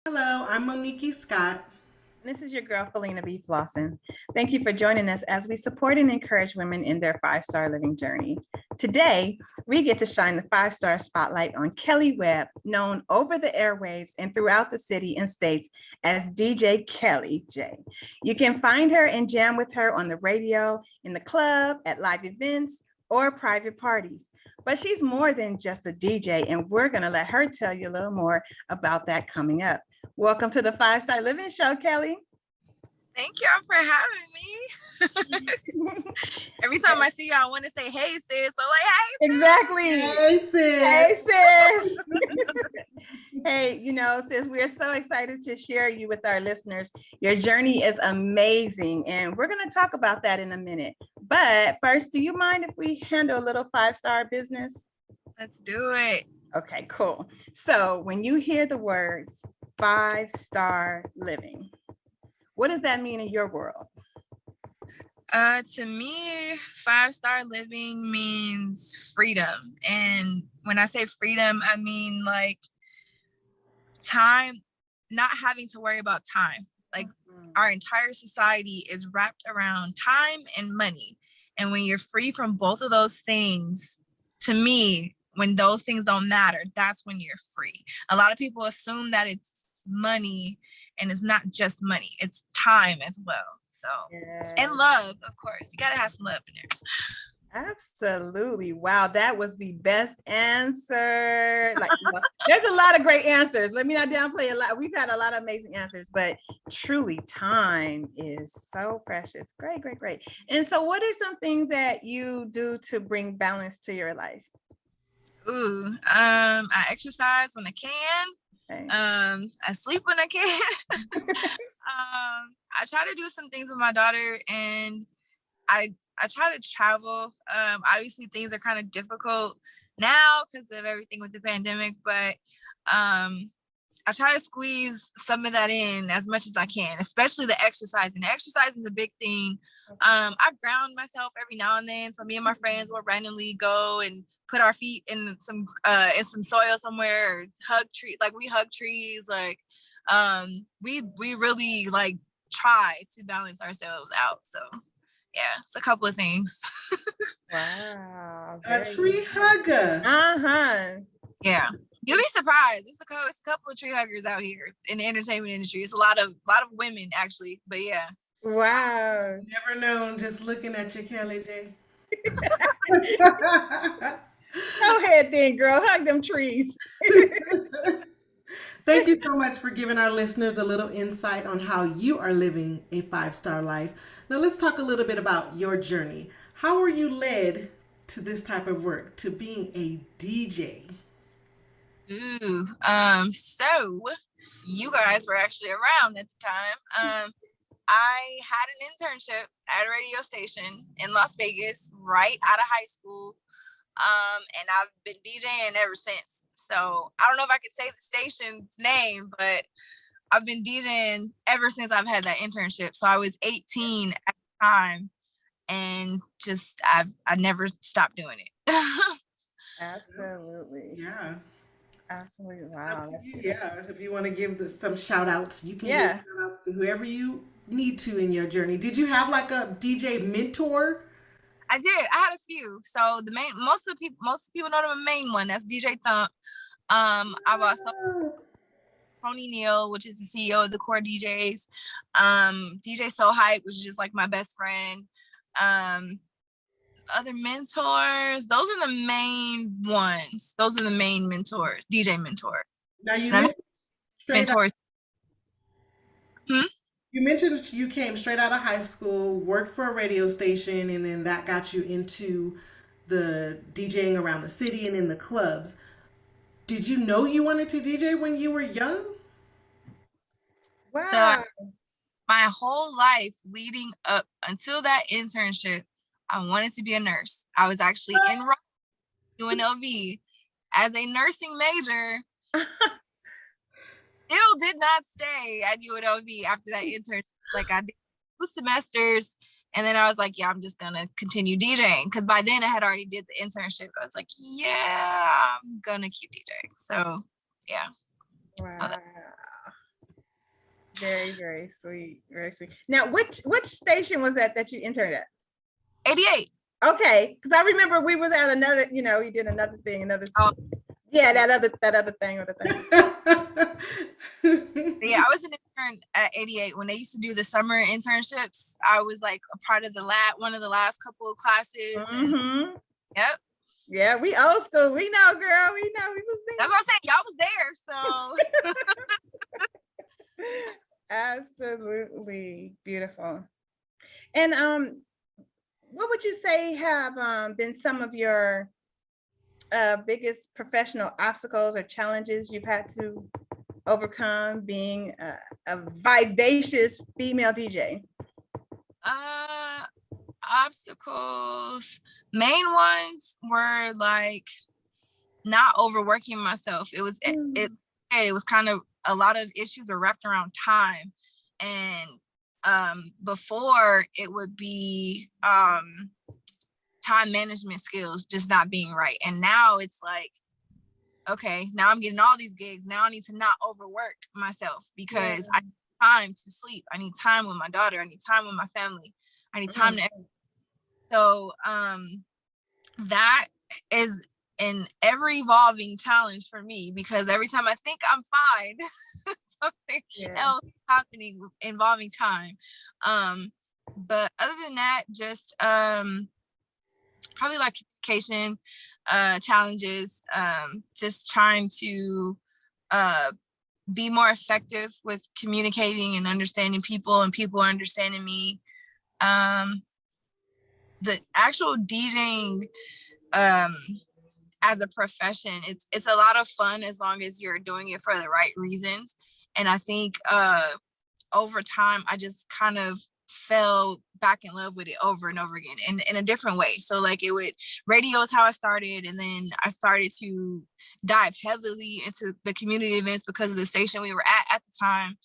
Hello, I'm Monickie Scott. This is your girl, Felina B. Flossin. Thank you for joining us as we support and encourage women in their five-star living journey. Today, we get to shine the five-star spotlight on Kelly Webb, known over the airwaves and throughout the city and states as DJ Kelly J. You can find her and jam with her on the radio, in the club, at live events, or private parties. But she's more than just a DJ, and we're going to let her tell you a little more about that coming up. Welcome to the Five Star Living Show, Kelly. Thank y'all for having me. Every time I see y'all, I want to say, hey, sis. I'm like, hey, sis. Exactly. Hey, sis. Hey, sis. Hey, sis, we're so excited to share you with our listeners. Your journey is amazing, and we're going to talk about that in a minute. But first, do you mind if we handle a little five-star business? Let's do it. Okay, cool. So when you hear the words five-star living, what does that mean in your world? To me, five-star living means freedom. And when I say freedom, I mean like time, not having to worry about time. Like our entire society is wrapped around time and money. And when you're free from both of those things, to me, when those things don't matter, that's when you're free. A lot of people assume that it's money, and it's not just money, it's time as well. So, and love, of course. You gotta have some love in there. Absolutely. Wow, that was the best answer. There's a lot of great answers. Let me not downplay a lot. We've had a lot of amazing answers, but truly time is so precious. Great, great, great. And so what are some things that you do to bring balance to your life? I exercise when I can. Okay. I sleep when I can. I try to do some things with my daughter, and I try to travel. Obviously things are kind of difficult now because of everything with the pandemic, but I try to squeeze some of that in as much as I can, especially the exercising. The exercising is a big thing. I ground myself every now and then. So me and my friends will randomly go and put our feet in some soil somewhere, or hug tree. Like we hug trees. Like we really like try to balance ourselves out. So yeah, it's a couple of things. Wow. A tree hugger. Yeah. You'll be surprised. It's a couple of tree huggers out here in the entertainment industry. It's a lot of women actually, but yeah. Wow. Never known just looking at you, Kelly J. Go ahead then, girl. Hug them trees. Thank you so much for giving our listeners a little insight on how you are living a five-star life. Now let's talk a little bit about your journey. How were you led to this type of work, to being a DJ? So you guys were actually around at the time. I had an internship at a radio station in Las Vegas right out of high school. And I've been DJing ever since. So I don't know if I could say the station's name, but I've been DJing ever since I've had that internship. So I was 18 at the time, and just I never stopped doing it. Absolutely. Yeah. Absolutely. Wow. Yeah. If you want to give some shout outs, you can give shout outs to whoever you need to in your journey. Did you have like a DJ mentor? I did. I had a few. So most people know the main one. That's DJ Thump. I've also Tony Neal, which is the CEO of the Core DJs. DJ So Hype, which is just like my best friend. Other mentors. Those are the main ones. Those are the main mentors. DJ mentors. Now you mentioned mentors. You mentioned you came straight out of high school, worked for a radio station, and then that got you into the DJing around the city and in the clubs. Did you know you wanted to DJ when you were young? Wow. So my whole life leading up until that internship, I wanted to be a nurse. I was actually in UNLV as a nursing major. Still did not stay at UNLV after that internship. Like I did 2 semesters, and then I was like, yeah, I'm just gonna continue DJing, because by then I had already did the internship. I was like, yeah, I'm gonna keep DJing. So yeah. Wow. Very, very sweet. Very sweet. Now, which station was that you interned at? 88. Okay, because I remember we was at another, you did another thing, Oh, yeah, that other thing or the thing. yeah, I was an intern at 88 when they used to do the summer internships. I was like a part of one of the last couple of classes. Mm-hmm. And, yep. Yeah, we old school. We know, girl. We know. We was there. That's what I'm saying. Y'all was there. So Absolutely beautiful. And what would you say have been some of your biggest professional obstacles or challenges you've had to overcome being a vivacious female DJ? Obstacles. Main ones were like not overworking myself. It was kind of a lot of issues are wrapped around time. And before it would be time management skills just not being right. And now it's like, okay, now I'm getting all these gigs. Now I need to not overwork myself because I need time to sleep. I need time with my daughter. I need time with my family. I need time to. So that is an ever evolving challenge for me because every time I think I'm fine, something else is happening involving time. But other than that, just probably like communication challenges, just trying to be more effective with communicating and understanding people and people understanding me. The actual DJing as a profession, it's a lot of fun as long as you're doing it for the right reasons. And I think over time, I just kind of fell back in love with it over and over again in a different way. So like radio is how I started. And then I started to dive heavily into the community events because of the station we were at the time.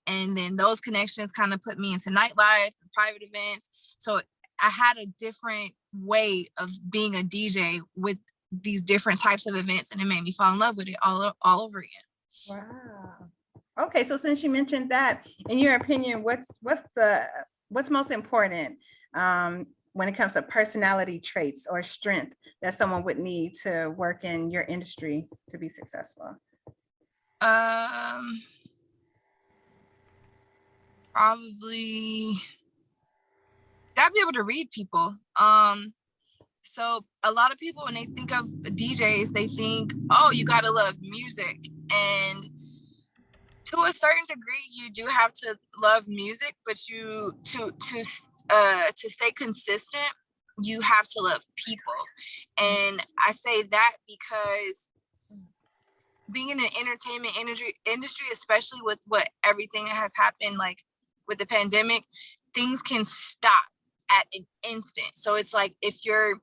And then those connections kind of put me into nightlife and private events. So I had a different way of being a DJ with these different types of events, and it made me fall in love with it all over again. Wow. Okay, so since you mentioned that, in your opinion, what's most important when it comes to personality traits or strength that someone would need to work in your industry to be successful? Probably gotta be able to read people. So a lot of people, when they think of DJs, they think, oh, you gotta love music. And to a certain degree, you do have to love music, but to stay consistent, you have to love people. And I say that because being in an entertainment industry, especially with what everything that has happened, like with the pandemic, things can stop at an instant. So it's like if you're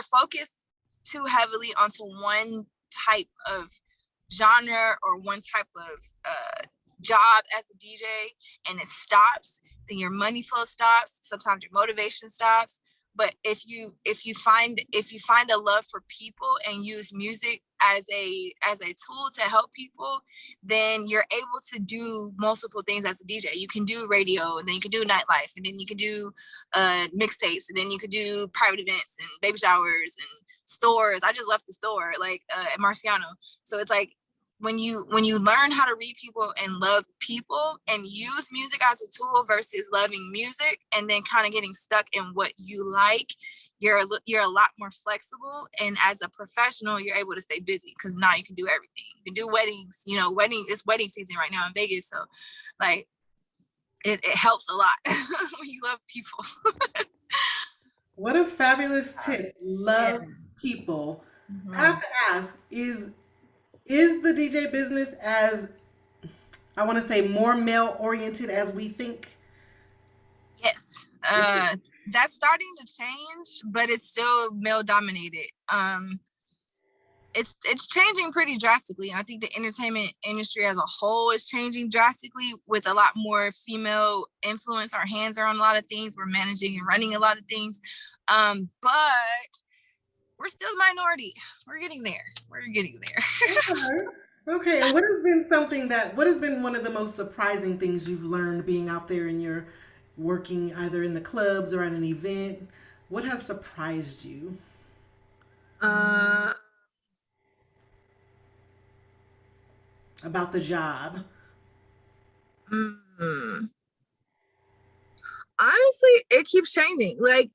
focused too heavily onto one type of genre or one type of job as a DJ and it stops, then your money flow stops. Sometimes your motivation stops. But if you find a love for people and use music as a tool to help people, then you're able to do multiple things as a DJ. You can do radio, and then you can do nightlife, and then you can do mixtapes, and then you could do private events and baby showers and stores. I just left the store at Marciano. So it's like when you learn how to read people and love people and use music as a tool versus loving music and then kind of getting stuck in what you like, you're a lot more flexible. And as a professional, you're able to stay busy because now you can do everything. You can do weddings, it's wedding season right now in Vegas. So like it helps a lot when you love people. What a fabulous tip. Love people. Mm-hmm. I have to ask, is the DJ business as, I want to say, more male oriented as we think? Yes. That's starting to change, but it's still male dominated. It's changing pretty drastically. And I think the entertainment industry as a whole is changing drastically with a lot more female influence. Our hands are on a lot of things. We're managing and running a lot of things. But we're still a minority. We're getting there. Okay. Okay, and what has been one of the most surprising things you've learned being out there and you're working either in the clubs or at an event? What has surprised you Uh, about the job? mm, Honestly, it keeps changing. Like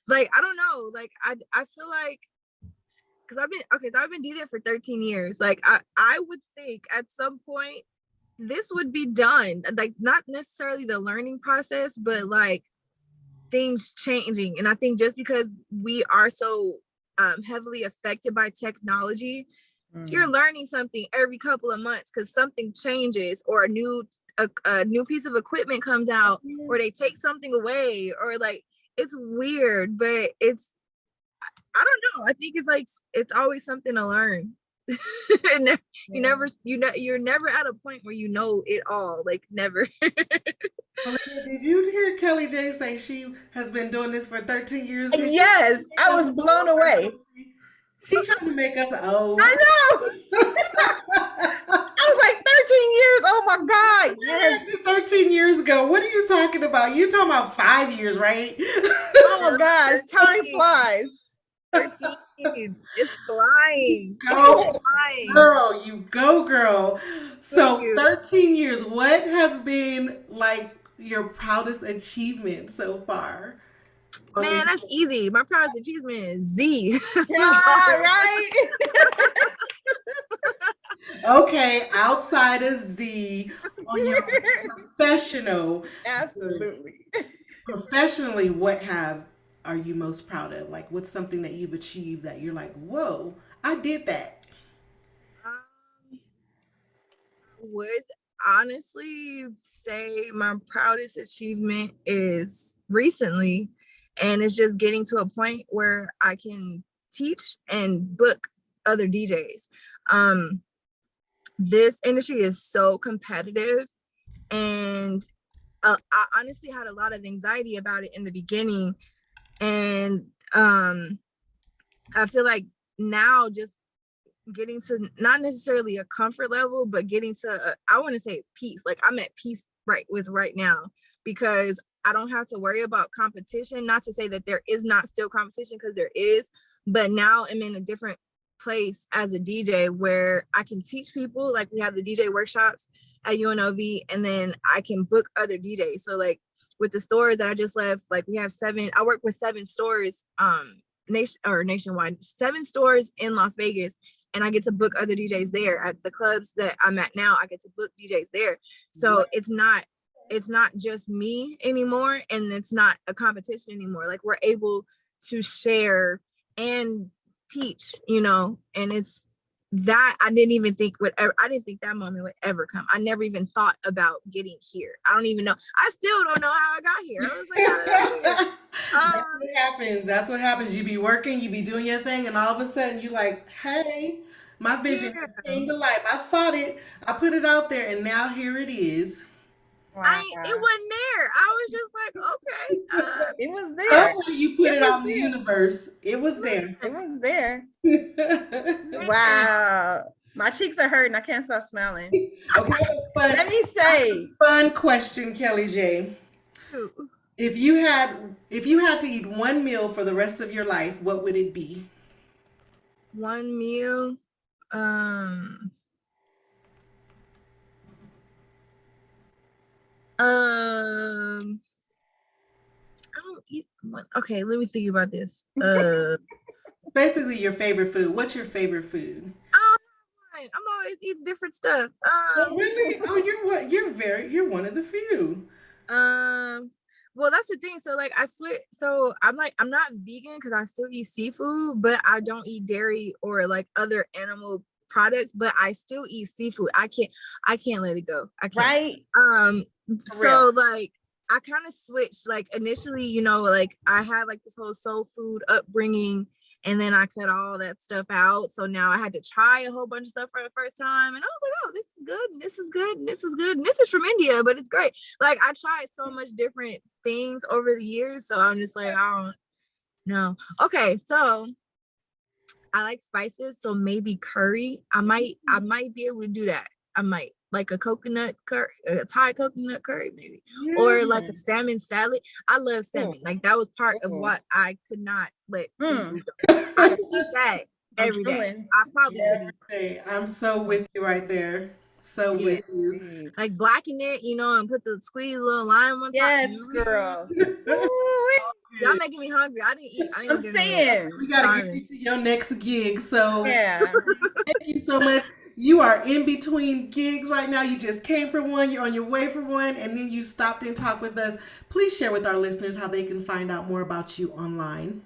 I don't know. Like I feel like because I've been DJing for 13 years. Like I would think at some point this would be done. Like not necessarily the learning process, but like things changing. And I think just because we are so heavily affected by technology, you're learning something every couple of months because something changes or a new piece of equipment comes out or they take something away or like it's weird, but it's I don't know. I think it's like it's always something to learn. And you're never at a point where you know it all. Like never. Felina, did you hear Kelly J say she has been doing this for 13 years? Did you Yes, make I us was old blown or away. something? She trying to make us old. I know. I was like 13 years. Oh my God. Yes. 13 years ago. What are you talking about? You talking about 5 years, right? Oh my gosh. Time flies. 13. It's flying. It's Go, flying. girl. You go, girl. Thank So you. 13 years. What has been like your proudest achievement so far? Man, that's easy. My proudest achievement is Z. Yeah, right. Okay, outside of Z, on your professional, Absolutely. professionally, what have are you most proud of? Like, what's something that you've achieved that you're like, whoa, I did that. Um, would honestly say my proudest achievement is recently, and it's just getting to a point where I can teach and book other DJs. Um, this industry is so competitive, and I honestly had a lot of anxiety about it in the beginning, and I feel like now just getting to not necessarily a comfort level, but getting to I want to say peace. Like I'm at peace right now because I don't have to worry about competition. Not to say that there is not still competition because there is, but now I'm in a different place as a DJ where I can teach people. Like we have the DJ workshops at UNLV, and then I can book other DJs. So like with the stores that I just left, like we have I work with 7 stores, nationwide, 7 stores in Las Vegas, and I get to book other DJs there at the clubs that I'm at now. I get to book DJs there. So it's not just me anymore, and it's not a competition anymore. Like we're able to share and teach, and it's that I didn't think that moment would ever come. I never even thought about getting here. I don't even know. I still don't know how I got here. I was like, how did I get here? That's what happens. That's what happens. You be working, you be doing your thing, and all of a sudden you like, hey, my vision Yeah. just came to life. I thought it, I put it out there, and now here it is. Wow. It wasn't there. I was just like, okay. It was there. Somewhere you put It it was out in the there. universe. It was there. It was there. Man. Wow. My cheeks are hurting. I can't stop smiling. Okay, Let me say, fun question, Kelly J. If you had to eat one meal for the rest of your life, what would it be? One meal. I don't eat one. Okay, let me think about this. Basically, your favorite food. What's your favorite food? I'm always eating different stuff. Oh, really? Oh, you're one of the few. Well, that's the thing. So like I switch. So I'm not vegan because I still eat seafood, but I don't eat dairy or like other animal products. But I still eat seafood. I can't let it go. I can't. right? So like I kind of switched. Like initially, like I had like this whole soul food upbringing, and then I cut all that stuff out. So now I had to try a whole bunch of stuff for the first time. And I was like, oh, this is good. And this is good. And this is good. And this is from India, but it's great. Like I tried so much different things over the years. So I'm just like, I don't know. Okay. So I like spices, so maybe curry. I might be able to do that. I might like a coconut curry, a Thai coconut curry, maybe, or like a salmon salad. I love salmon. Like that was part of what I could not let seafood go. I could eat that every day. I probably could eat that. Hey, I'm so with you right there. So Yeah. with you. Like blacken it, and put the squeeze a little lime on top. Yes, girl. Y'all making me hungry. I didn't eat. I didn't I'm do saying. We gotta get you to your next gig. So Yeah. thank you so much. You are in between gigs right now. You just came from one, you're on your way for one, and then you stopped and talked with us. Please share with our listeners how they can find out more about you online.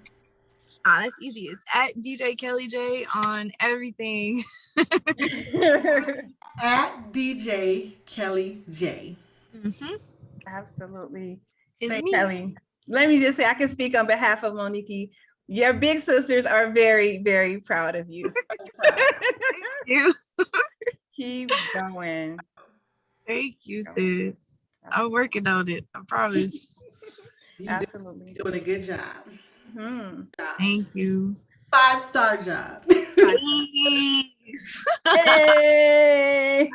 That's easy. It's at DJ Kelly J on everything. At DJ Kelly J. Mm-hmm. Absolutely. It's Thank me. Kelly. Let me just say, I can speak on behalf of Monickie. Your big sisters are very, very proud of you. Thank you. Keep going. Thank you, sis. I'm working on it. I promise. Absolutely. You're doing a good job. Hmm. Thank you. 5-star job. Hey!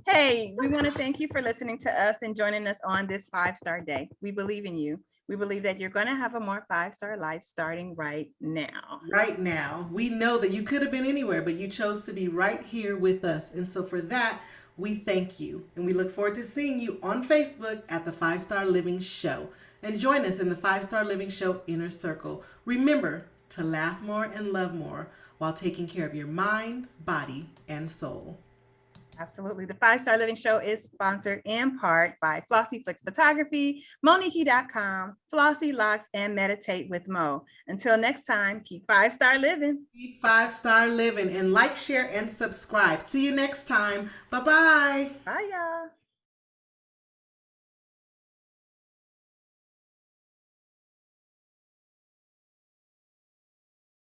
Hey, we want to thank you for listening to us and joining us on this 5-star day. We believe in you. We believe that you're going to have a more 5-star life starting right now. Right now. We know that you could have been anywhere, but you chose to be right here with us. And so for that, we thank you. And we look forward to seeing you on Facebook at the 5-Star Living Show. And join us in the 5-Star Living Show Inner Circle. Remember to laugh more and love more while taking care of your mind, body, and soul. Absolutely. The 5-Star Living Show is sponsored in part by Flossie Flicks Photography, Monickie.com, Flossie Locks, and Meditate with Mo. Until next time, keep 5-star living. Keep 5-star living, and like, share, and subscribe. See you next time. Bye-bye. Bye, y'all.